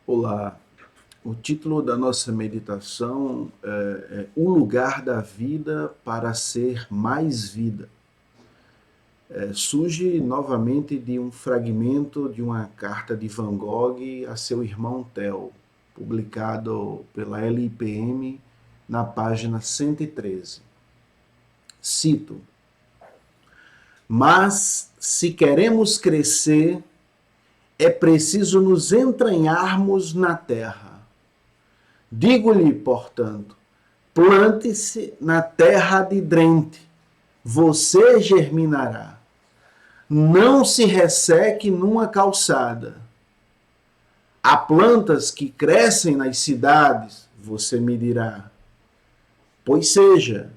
Olá, o título da nossa meditação é O Lugar da Vida para Ser Mais Vida. Surge novamente de um fragmento de uma carta de Van Gogh a seu irmão Theo, publicado pela LIPM na página 113. Cito: Mas, se queremos crescer, é preciso nos entranharmos na terra. Digo-lhe, portanto, plante-se na terra adidrente, você germinará. Não se resseque numa calçada. Há plantas que crescem nas cidades, você me dirá. Pois seja,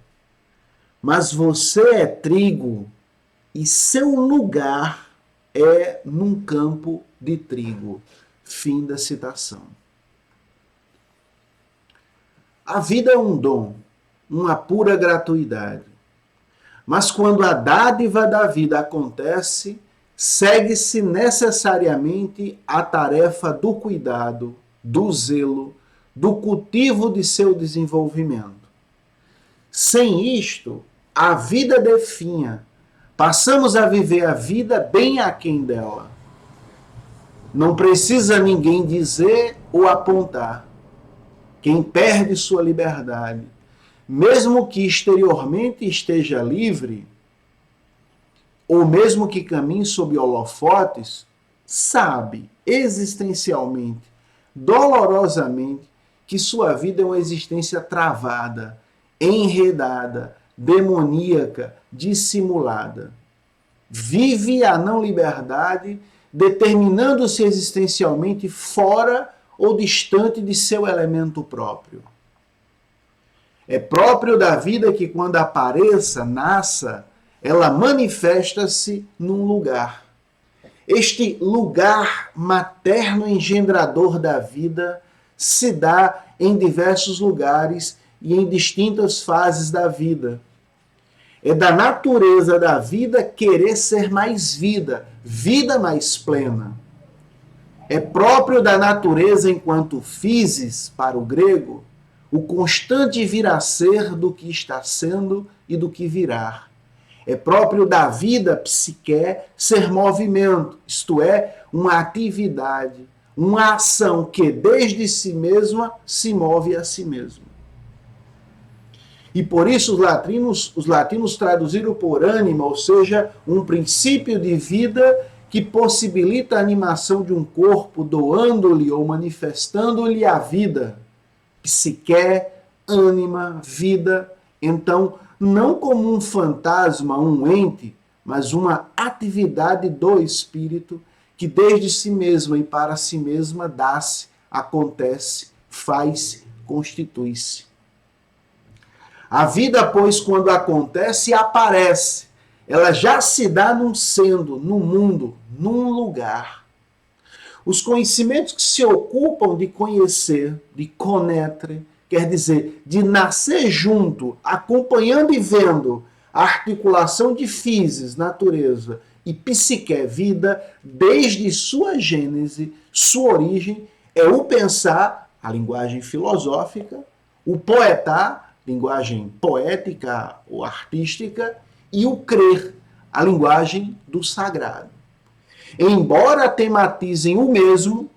mas você é trigo e seu lugar é num campo de trigo. Fim da citação. A vida é um dom, uma pura gratuidade. Mas quando a dádiva da vida acontece, segue-se necessariamente a tarefa do cuidado, do zelo, do cultivo de seu desenvolvimento. Sem isto, a vida definha. Passamos a viver a vida bem aquém dela. Não precisa ninguém dizer ou apontar. Quem perde sua liberdade, mesmo que exteriormente esteja livre, ou mesmo que caminhe sob holofotes, sabe existencialmente, dolorosamente, que sua vida é uma existência travada, enredada, demoníaca, dissimulada. Vive a não liberdade, determinando-se existencialmente fora ou distante de seu elemento próprio. É próprio da vida que, quando apareça, nasça, ela manifesta-se num lugar. Este lugar materno engendrador da vida se dá em diversos lugares e em distintas fases da vida. É da natureza da vida querer ser mais vida, vida mais plena. É próprio da natureza enquanto physis, para o grego, o constante vir a ser do que está sendo e do que virá. É próprio da vida psique ser movimento, isto é, uma atividade, uma ação que desde si mesma se move a si mesma. E por isso os latinos traduziram por ânima, ou seja, um princípio de vida que possibilita a animação de um corpo, doando-lhe ou manifestando-lhe a vida. Psique, ânima, vida. Então, não como um fantasma, um ente, mas uma atividade do espírito que desde si mesma e para si mesma dá-se, acontece, faz, constitui-se. A vida, pois, quando acontece, aparece. Ela já se dá num sendo, num mundo, num lugar. Os conhecimentos que se ocupam de conhecer, de connaître, quer dizer, de nascer junto, acompanhando e vendo a articulação de physis, natureza, e psique, vida, desde sua gênese, sua origem, é o pensar, a linguagem filosófica, o poetar, linguagem poética ou artística, e o crer, a linguagem do sagrado. Embora tematizem o mesmo,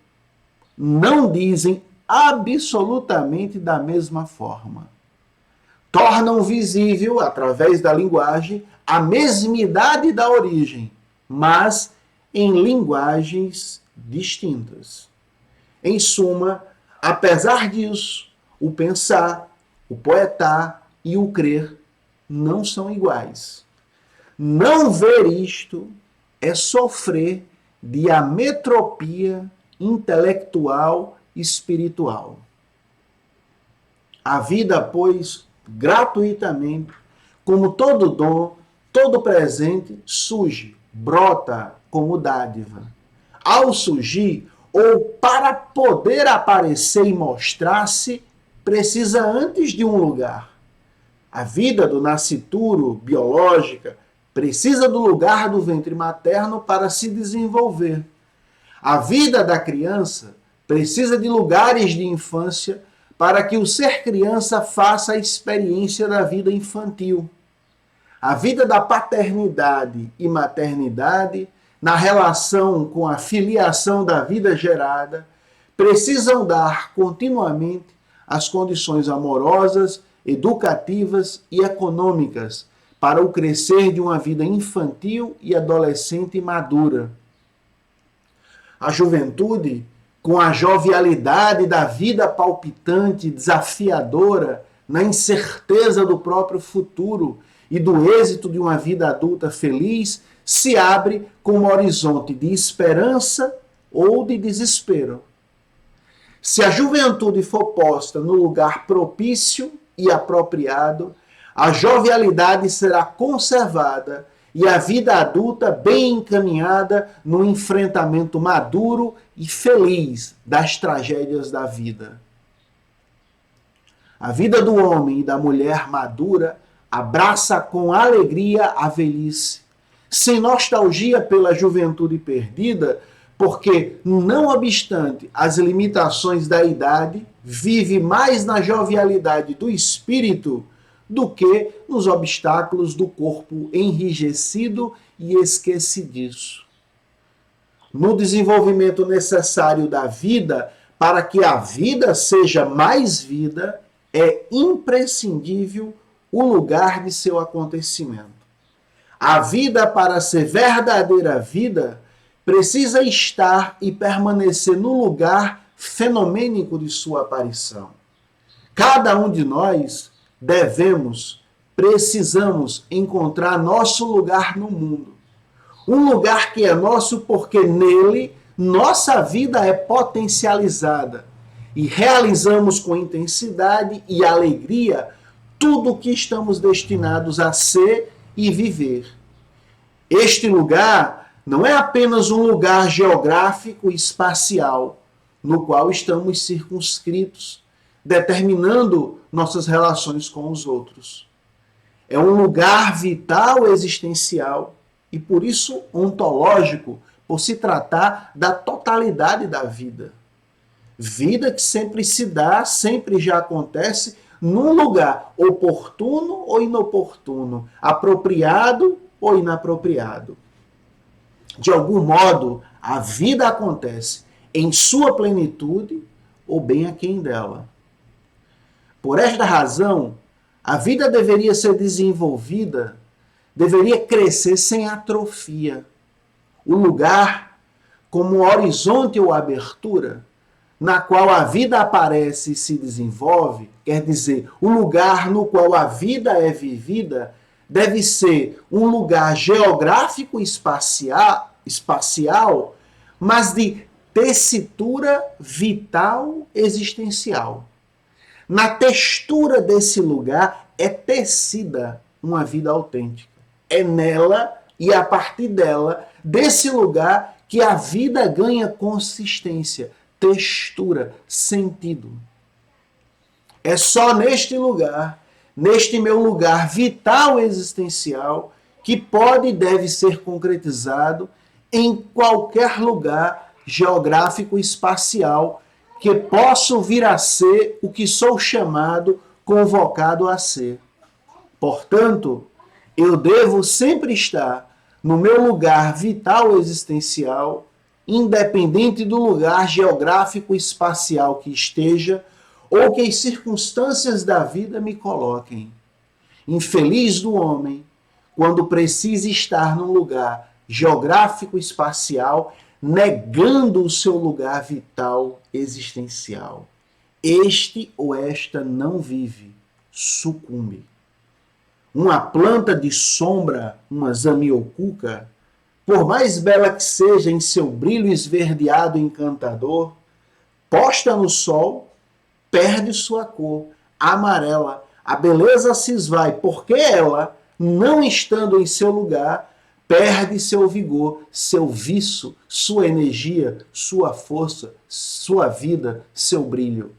não dizem absolutamente da mesma forma. Tornam visível, através da linguagem, a mesmidade da origem, mas em linguagens distintas. Em suma, apesar disso, o pensar, o poetar e o crer não são iguais. Não ver isto é sofrer de ametropia intelectual e espiritual. A vida, pois, gratuitamente, como todo dom, todo presente, surge, brota como dádiva. Ao surgir, ou para poder aparecer e mostrar-se, precisa antes de um lugar. A vida do nascituro biológica precisa do lugar do ventre materno para se desenvolver. A vida da criança precisa de lugares de infância para que o ser criança faça a experiência da vida infantil. A vida da paternidade e maternidade, na relação com a filiação da vida gerada, precisam dar continuamente as condições amorosas, educativas e econômicas para o crescer de uma vida infantil e adolescente madura. A juventude, com a jovialidade da vida palpitante, desafiadora, na incerteza do próprio futuro e do êxito de uma vida adulta feliz, se abre com um horizonte de esperança ou de desespero. Se a juventude for posta no lugar propício e apropriado, a jovialidade será conservada e a vida adulta bem encaminhada no enfrentamento maduro e feliz das tragédias da vida. A vida do homem e da mulher madura abraça com alegria a velhice, sem nostalgia pela juventude perdida, porque, não obstante as limitações da idade, vive mais na jovialidade do espírito do que nos obstáculos do corpo enrijecido e esquecidiço. No desenvolvimento necessário da vida, para que a vida seja mais vida, é imprescindível o lugar de seu acontecimento. A vida, para ser verdadeira vida, precisa estar e permanecer no lugar fenomênico de sua aparição. Cada um de nós precisamos encontrar nosso lugar no mundo. Um lugar que é nosso porque nele nossa vida é potencializada e realizamos com intensidade e alegria tudo o que estamos destinados a ser e viver. Este lugar não é apenas um lugar geográfico e espacial, no qual estamos circunscritos, determinando nossas relações com os outros. É um lugar vital existencial e, por isso, ontológico, por se tratar da totalidade da vida. Vida que sempre se dá, sempre já acontece, num lugar oportuno ou inoportuno, apropriado ou inapropriado. De algum modo, a vida acontece em sua plenitude ou bem aquém dela. Por esta razão, a vida deveria ser desenvolvida, deveria crescer sem atrofia. O lugar, como horizonte ou abertura, na qual a vida aparece e se desenvolve, quer dizer, o lugar no qual a vida é vivida, deve ser um lugar geográfico e espacial, mas de tessitura vital existencial. Na textura desse lugar é tecida uma vida autêntica. É nela e a partir dela, desse lugar, que a vida ganha consistência, textura, sentido. É só neste lugar, neste meu lugar vital existencial, que pode e deve ser concretizado em qualquer lugar geográfico e espacial que posso vir a ser o que sou chamado, convocado a ser. Portanto, eu devo sempre estar no meu lugar vital existencial, independente do lugar geográfico e espacial que esteja ou que as circunstâncias da vida me coloquem. Infeliz do homem quando precisa estar num lugar geográfico e espacial, negando o seu lugar vital existencial. Este ou esta não vive, sucumbe. Uma planta de sombra, uma zamioculca, por mais bela que seja em seu brilho esverdeado e encantador, posta no sol, perde sua cor, amarela. A beleza se esvai, porque ela, não estando em seu lugar, perde seu vigor, seu viço, sua energia, sua força, sua vida, seu brilho.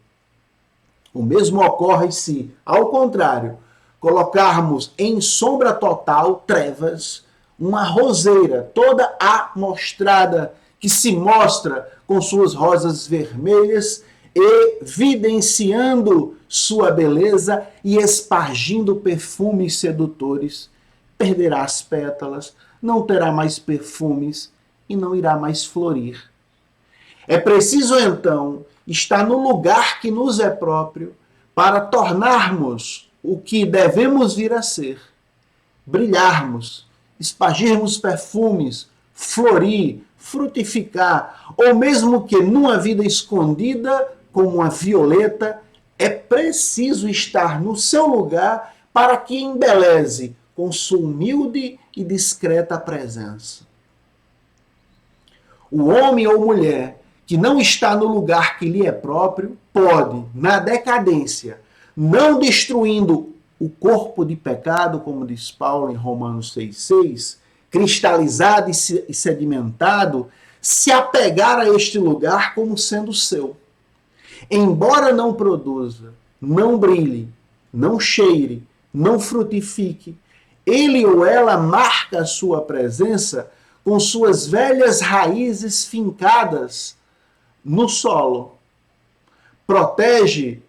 O mesmo ocorre se, ao contrário, colocarmos em sombra total, trevas, uma roseira toda amostrada que se mostra com suas rosas vermelhas, evidenciando sua beleza e espargindo perfumes sedutores, perderá as pétalas, não terá mais perfumes e não irá mais florir. É preciso, então, estar no lugar que nos é próprio para tornarmos o que devemos vir a ser, brilharmos, espargirmos perfumes, florir, frutificar, ou mesmo que numa vida escondida, como uma violeta, é preciso estar no seu lugar para que embeleze com sua humilde e discreta presença. O homem ou mulher que não está no lugar que lhe é próprio pode, na decadência, não destruindo o corpo de pecado, como diz Paulo em Romanos 6,6, cristalizado e sedimentado, se apegar a este lugar como sendo seu. Embora não produza, não brilhe, não cheire, não frutifique, ele ou ela marca a sua presença com suas velhas raízes fincadas no solo. Protege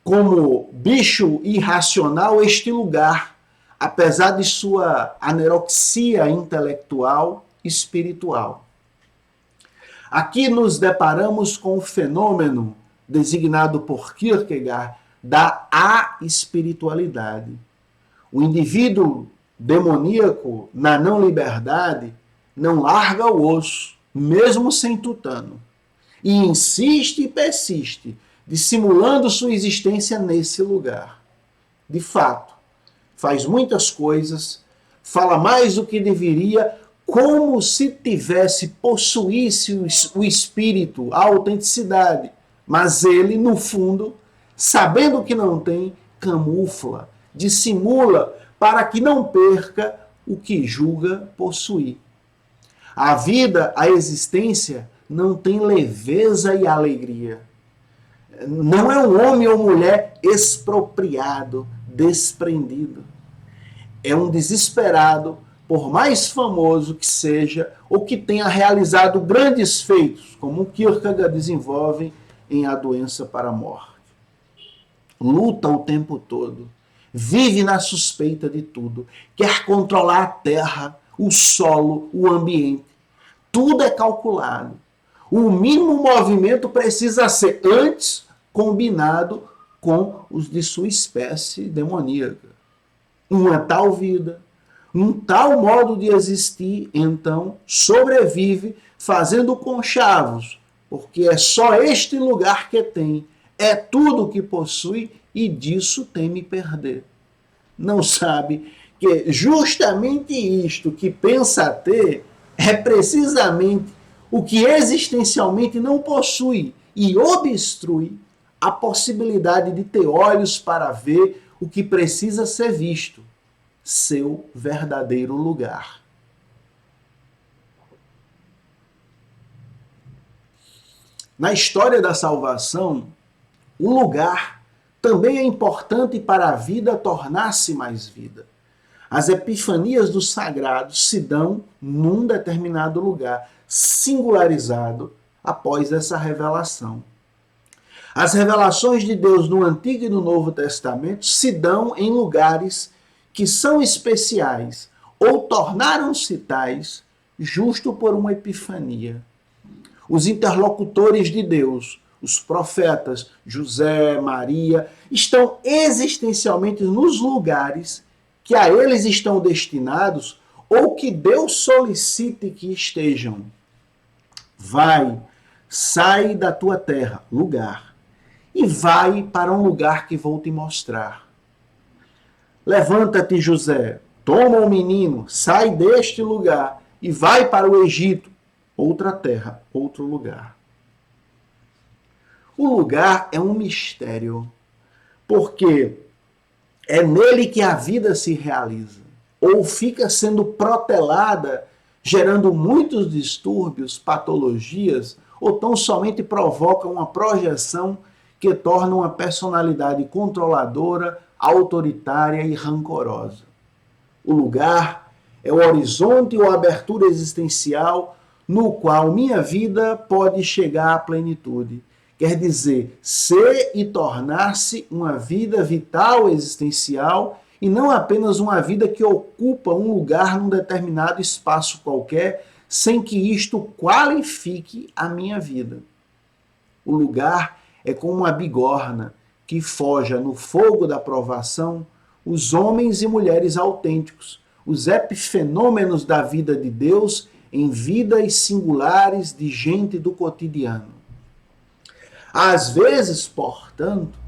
como bicho irracional este lugar, apesar de sua anorexia intelectual e espiritual. Aqui nos deparamos com o fenômeno designado por Kierkegaard da aespiritualidade. O indivíduo demoníaco, na não-liberdade, não larga o osso, mesmo sem tutano, e insiste e persiste, dissimulando sua existência nesse lugar. De fato, faz muitas coisas, fala mais do que deveria, como se possuísse o espírito, a autenticidade, mas ele, no fundo, sabendo que não tem, camufla, dissimula para que não perca o que julga possuir. A vida, a existência, não tem leveza e alegria. Não é um homem ou mulher expropriado, desprendido. É um desesperado, por mais famoso que seja, ou que tenha realizado grandes feitos, como o Kierkegaard desenvolve em A Doença para a Morte. Luta o tempo todo, vive na suspeita de tudo, quer controlar a terra, o solo, o ambiente. Tudo é calculado. O mínimo movimento precisa ser antes combinado com os de sua espécie demoníaca. Uma tal vida, um tal modo de existir, então, sobrevive fazendo conchavos, porque é só este lugar que tem, é tudo que possui e disso teme perder. Não sabe que justamente isto que pensa ter é precisamente o que existencialmente não possui e obstrui a possibilidade de ter olhos para ver o que precisa ser visto, seu verdadeiro lugar. Na história da salvação, o lugar também é importante para a vida tornar-se mais vida. As epifanias do sagrado se dão num determinado lugar, singularizado após essa revelação. As revelações de Deus no Antigo e no Novo Testamento se dão em lugares que são especiais ou tornaram-se tais justo por uma epifania. Os interlocutores de Deus, os profetas, José, Maria, estão existencialmente nos lugares que a eles estão destinados ou que Deus solicite que estejam. Vai, sai da tua terra, lugar, e vai para um lugar que vou te mostrar. Levanta-te, José, toma o menino, sai deste lugar e vai para o Egito, outra terra, outro lugar. O lugar é um mistério, porque é nele que a vida se realiza, ou fica sendo protelada, gerando muitos distúrbios, patologias, ou tão somente provoca uma projeção que torna uma personalidade controladora, autoritária e rancorosa. O lugar é o horizonte ou a abertura existencial no qual minha vida pode chegar à plenitude. Quer dizer, ser e tornar-se uma vida vital, existencial, e não apenas uma vida que ocupa um lugar num determinado espaço qualquer, sem que isto qualifique a minha vida. O lugar é como uma bigorna que forja no fogo da provação os homens e mulheres autênticos, os epifenômenos da vida de Deus em vidas singulares de gente do cotidiano. Às vezes, portanto,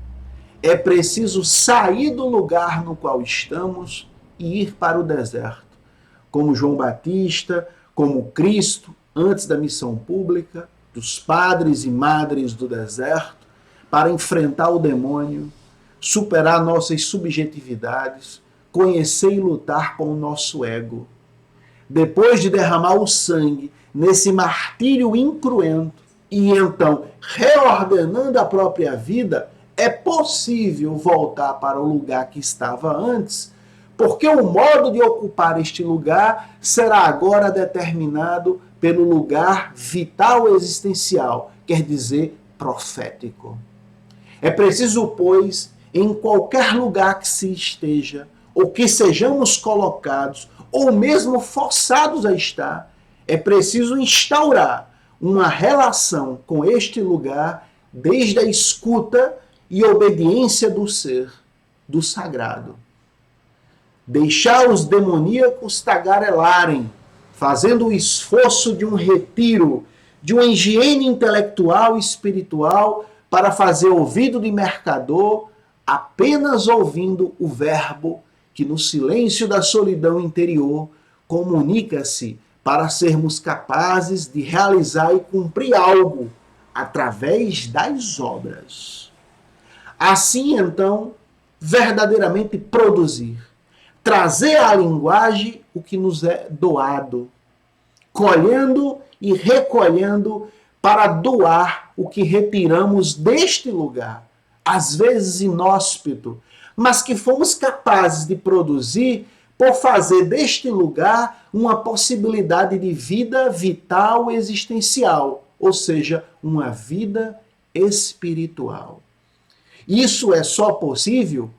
é preciso sair do lugar no qual estamos e ir para o deserto, como João Batista, como Cristo, antes da missão pública, dos padres e madres do deserto, para enfrentar o demônio, superar nossas subjetividades, conhecer e lutar com o nosso ego. Depois de derramar o sangue nesse martírio incruento e então reordenando a própria vida, é possível voltar para o lugar que estava antes, porque o modo de ocupar este lugar será agora determinado pelo lugar vital existencial, quer dizer, profético. É preciso, pois, em qualquer lugar que se esteja, ou que sejamos colocados, ou mesmo forçados a estar, é preciso instaurar uma relação com este lugar desde a escuta e obediência do ser, do sagrado. Deixar os demoníacos tagarelarem, fazendo o esforço de um retiro, de uma higiene intelectual e espiritual para fazer ouvido de mercador, apenas ouvindo o verbo que no silêncio da solidão interior comunica-se para sermos capazes de realizar e cumprir algo através das obras. Assim, então, verdadeiramente produzir, trazer à linguagem o que nos é doado, colhendo e recolhendo para doar o que retiramos deste lugar, às vezes inóspito, mas que fomos capazes de produzir por fazer deste lugar uma possibilidade de vida vital existencial, ou seja, uma vida espiritual. Isso é só possível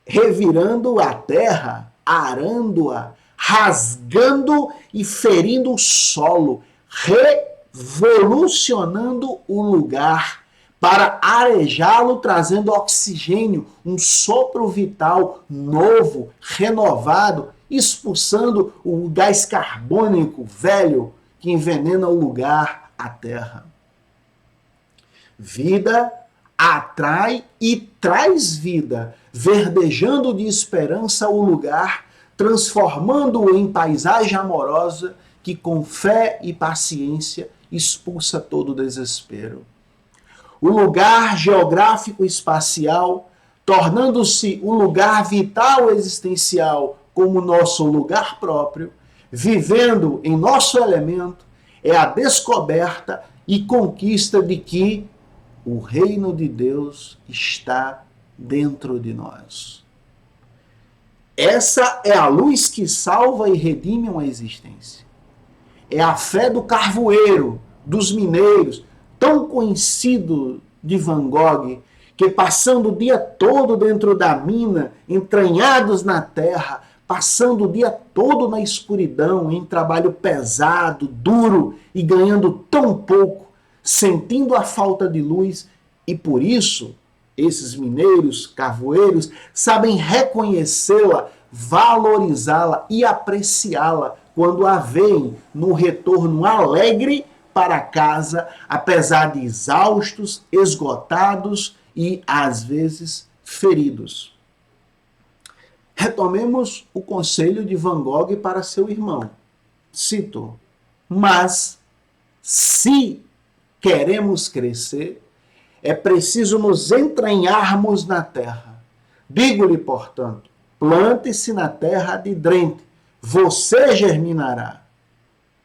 revirando a terra, arando-a, rasgando e ferindo o solo, revolucionando o lugar para arejá-lo, trazendo oxigênio, um sopro vital novo, renovado, expulsando o gás carbônico velho que envenena o lugar, a terra. Vida atrai e traz vida, verdejando de esperança o lugar, transformando-o em paisagem amorosa que com fé e paciência expulsa todo o desespero. O lugar geográfico espacial, tornando-se um lugar vital existencial como nosso lugar próprio, vivendo em nosso elemento, é a descoberta e conquista de que o reino de Deus está dentro de nós. Essa é a luz que salva e redime uma existência. É a fé do carvoeiro, dos mineiros, tão conhecido de Van Gogh, que passando o dia todo dentro da mina, entranhados na terra, passando o dia todo na escuridão, em trabalho pesado, duro e ganhando tão pouco, sentindo a falta de luz, e por isso esses mineiros, carvoeiros, sabem reconhecê-la, valorizá-la e apreciá-la quando a veem no retorno alegre para casa, apesar de exaustos, esgotados e, às vezes, feridos. Retomemos o conselho de Van Gogh para seu irmão. Cito: mas, se queremos crescer, é preciso nos entranharmos na terra. Digo-lhe, portanto, plante-se na terra adidrente, você germinará.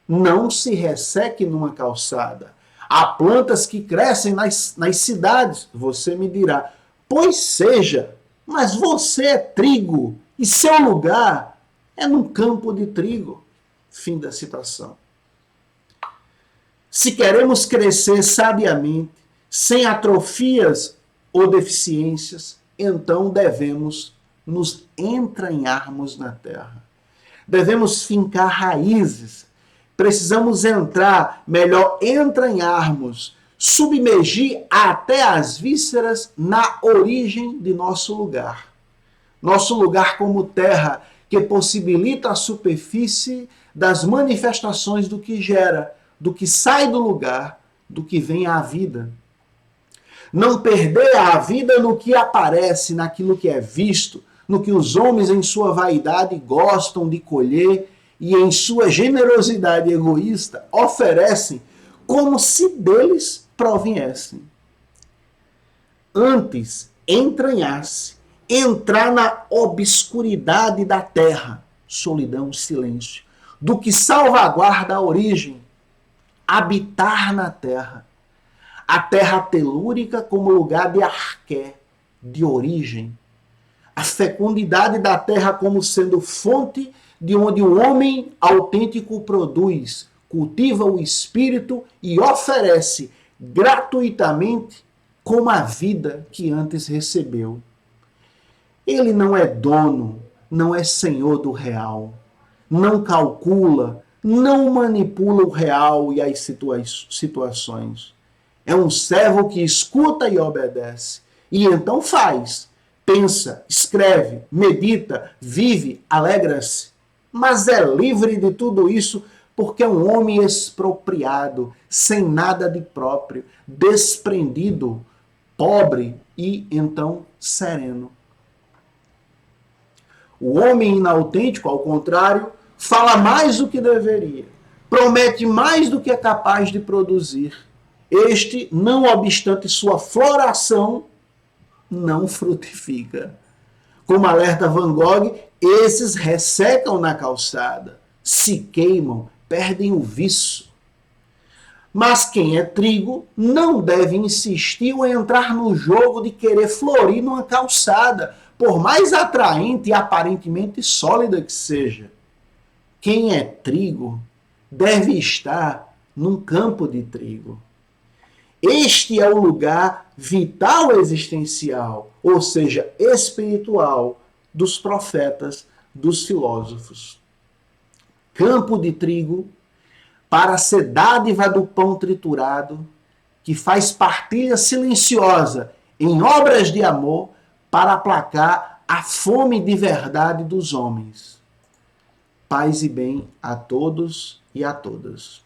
Não se resseque numa calçada. Há plantas que crescem nas cidades, você me dirá, pois seja, mas você é trigo, e seu lugar é num campo de trigo. Fim da citação. Se queremos crescer sabiamente, sem atrofias ou deficiências, então devemos nos entranharmos na terra. Devemos fincar raízes. Precisamos entrar, melhor entranharmos, submergir até as vísceras na origem de nosso lugar. Nosso lugar como terra, que possibilita a superfície das manifestações do que gera, do que sai do lugar, do que vem à vida. Não perder a vida no que aparece, naquilo que é visto, no que os homens em sua vaidade gostam de colher e em sua generosidade egoísta oferecem como se deles proviessem. Antes, entranhar-se, entrar na obscuridade da terra, solidão, silêncio, do que salvaguarda a origem, habitar na terra. A terra telúrica como lugar de arqué, de origem. A fecundidade da terra como sendo fonte de onde o homem autêntico produz, cultiva o espírito e oferece gratuitamente como a vida que antes recebeu. Ele não é dono, não é senhor do real, não calcula, não manipula o real e as situações. É um servo que escuta e obedece. E então faz, pensa, escreve, medita, vive, alegra-se. Mas é livre de tudo isso porque é um homem expropriado, sem nada de próprio, desprendido, pobre e então sereno. O homem inautêntico, ao contrário, fala mais do que deveria, promete mais do que é capaz de produzir. Este, não obstante sua floração, não frutifica. Como alerta Van Gogh, esses ressecam na calçada, se queimam, perdem o viço. Mas quem é trigo não deve insistir ou entrar no jogo de querer florir numa calçada, por mais atraente e aparentemente sólida que seja. Quem é trigo deve estar num campo de trigo. Este é o lugar vital existencial, ou seja, espiritual, dos profetas, dos filósofos. Campo de trigo, para ser dádiva do pão triturado, que faz partilha silenciosa em obras de amor para aplacar a fome de verdade dos homens. Paz e bem a todos e a todas.